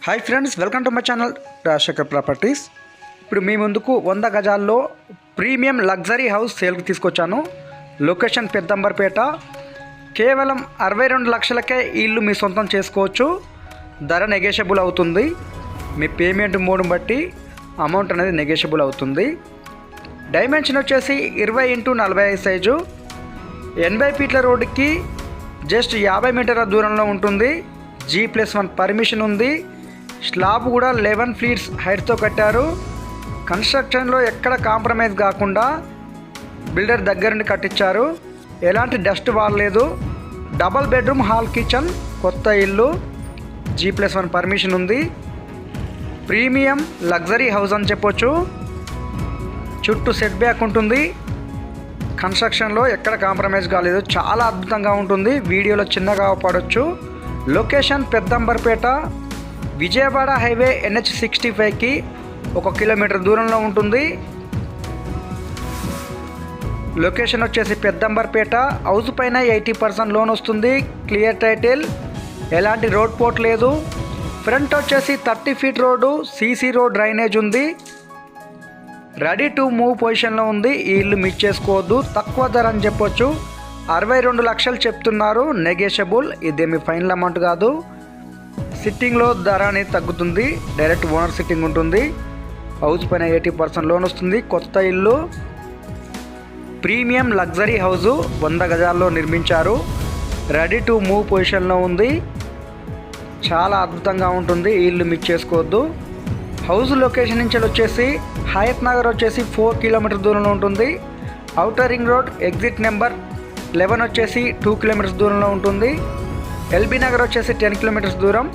Hi friends, welcome to my channel Rajasekhar properties. ఇప్పుడు మీ ముందుకు 100 గజాల్లో ప్రీమియం లగ్జరీ హౌస్ సేల్కి తీసుకొచ్చాను. లొకేషన్ పెద్దంబర్పేట. కేవలం 62 లక్షలకే ఈ ఇల్లు మీ సొంతం చేసుకోవచ్చు. ధర నెగోషియబుల్ అవుతుంది. మీ పేమెంట్ మోడ్ని బట్టి అమౌంట్ అనేది నెగోషియబుల్ అవుతుంది. డైమెన్షన్ వచ్చేసి 20x45 సైజు. 80 ఫీట్ల రోడ్డుకి జస్ట్ 50 మీటర్ల దూరంలో ఉంటుంది. G+1 పర్మిషన్ ఉంది. స్లాబ్ కూడా 11 ఫీట్స్ హైట్తో కట్టారు. కన్స్ట్రక్షన్లో ఎక్కడ కాంప్రమైజ్ కాకుండా బిల్డర్ దగ్గర నుండి కట్టించారు. ఎలాంటి డస్ట్ వాడలేదు. డబల్ బెడ్రూమ్ హాల్ కిచెన్, కొత్త ఇల్లు. G+1 పర్మిషన్ ఉంది. ప్రీమియం లగ్జరీ హౌస్ అని చెప్పొచ్చు. చుట్టూ సెట్ బ్యాక్ ఉంటుంది. కన్స్ట్రక్షన్లో ఎక్కడ కాంప్రమైజ్ కాలేదు. చాలా అద్భుతంగా ఉంటుంది. వీడియోలో చిన్నగా పడవచ్చు. లొకేషన్ పెద్దంబర్పేట, విజయవాడ హైవే NH65కి 1 కిలోమీటర్ దూరంలో ఉంటుంది. లొకేషన్ వచ్చేసి పెద్దంబర్పేట. హౌస్ పైన 80% లోన్ వస్తుంది. Clear title. ఎలాంటి రోడ్ పోర్ట్ లేదు. ఫ్రంట్ వచ్చేసి 30 feet road, CC road drainage ఉంది. రెడీ టు మూవ్ పొజిషన్లో ఉంది. ఈ ఇల్లు మిస్ చేసుకోవద్దు. తక్కువ ధర అని చెప్పొచ్చు. 62 లక్షలు చెప్తున్నారు. నెగోషియబుల్. ఇదేమి ఫైనల్ అమౌంట్ కాదు. సిట్టింగ్లో ధర అనేది తగ్గుతుంది. డైరెక్ట్ ఓనర్ సిట్టింగ్ ఉంటుంది. హౌస్ పైన 80% లోన్ వస్తుంది. కొత్త ఇల్లు. ప్రీమియం లగ్జరీ హౌజు 100 గజాల్లో నిర్మించారు. రెడీ టు మూవ్ పొజిషన్లో ఉంది. చాలా అద్భుతంగా ఉంటుంది. ఈ ఇల్లు మిస్ చేసుకోవద్దు. హౌస్ లొకేషన్ నుంచి వచ్చేసి హయత్ నగర్ వచ్చేసి 4 కిలోమీటర్ దూరంలో ఉంటుంది. Outer ring road exit number 11 వచ్చేసి 2 కిలోమీటర్స్ దూరంలో ఉంటుంది. LB నగర్ వచ్చేసి 10 కిలోమీటర్స్ దూరం.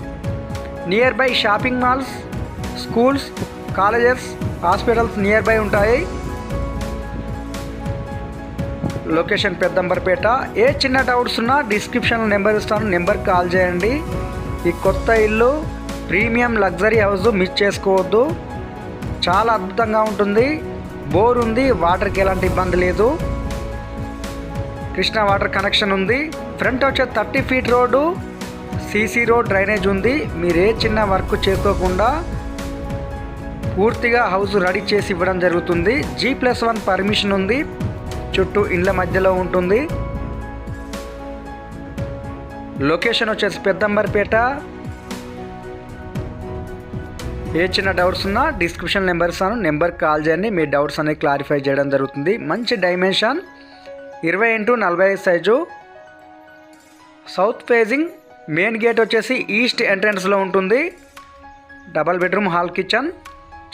Near by shopping malls, schools, colleges, hospitals near by ఉంటాయి. లొకేషన్ పెద్దంబర్పేట. ఏ చిన్న డౌట్స్ ఉన్నా డిస్క్రిప్షన్లో నెంబర్ ఇస్తాను. నెంబర్కి కాల్ చేయండి. ఈ కొత్త ఇల్లు ప్రీమియం లగ్జరీ హౌస్ మిస్ చేసుకోవద్దు. చాలా అద్భుతంగా ఉంటుంది. బోర్ ఉంది. వాటర్కి ఎలాంటి ఇబ్బంది లేదు. కృష్ణా వాటర్ కనెక్షన్ ఉంది. ఫ్రంట్ వచ్చే 30 feet road, CC road drainage ఉంది. మీరు ఏ చిన్న వర్క్ చేసుకోకుండా పూర్తిగా హౌస్ రెడీ చేసి ఇవ్వడం జరుగుతుంది. G+1 పర్మిషన్ ఉంది. చుట్టూ ఇండ్ల మధ్యలో ఉంటుంది. లొకేషన్ వచ్చేసి పెద్దంబర్పేట. ఏ చిన్న డౌట్స్ ఉన్నా డిస్క్రిప్షన్ నెంబర్ ఇస్తాను. నెంబర్కి కాల్ చేయండి. మీ డౌట్స్ అనేవి క్లారిఫై చేయడం జరుగుతుంది. మంచి dimension. 20x45 size. South facing. Main gate వచ్చేసి ఈస్ట్ ఎంట్రన్స్లో ఉంటుంది. Double bedroom hall kitchen.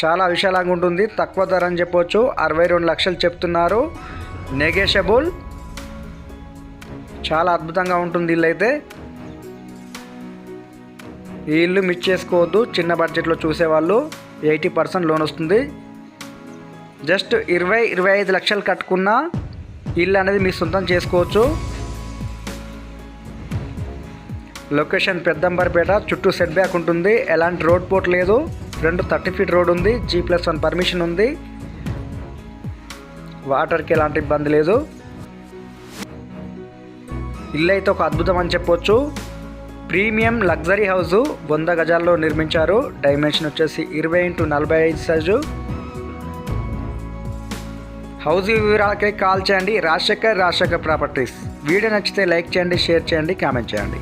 చాలా విశాలంగా ఉంటుంది. తక్కువ ధర అని చెప్పవచ్చు. 62 లక్షలు చెప్తున్నారు. నెగోషియబుల్. చాలా అద్భుతంగా ఉంటుంది ఇల్లు అయితే. ఈ ఇల్లు మిస్ చేసుకోవద్దు. చిన్న బడ్జెట్లో చూసేవాళ్ళు 80% లోన్ వస్తుంది. జస్ట్ 20-25 లక్షలు కట్టుకున్న ఇల్లు అనేది మీ సొంతం చేసుకోవచ్చు. లొకేషన్ పెద్దంబర్పేట. చుట్టూ సెట్ బ్యాక్ ఉంటుంది. ఎలాంటి రోడ్ పోర్ట్ లేదు. ఫ్రంట్ 30 ఫీట్ రోడ్ ఉంది. G+1 పర్మిషన్ ఉంది. వాటర్కి ఎలాంటి ఇబ్బంది లేదు. ఇల్లు అయితే ఒక అద్భుతం అని చెప్పొచ్చు. ప్రీమియం లగ్జరీ హౌస్ 100 గజాల్లో నిర్మించారు. డైమెన్షన్ వచ్చేసి 20x45 సైజు. హౌస్ వివరాలకై కాల్ చేయండి. రాజశేఖర్ ప్రాపర్టీస్. వీడియో నచ్చితే లైక్ చేయండి, షేర్ చేయండి, కామెంట్ చేయండి.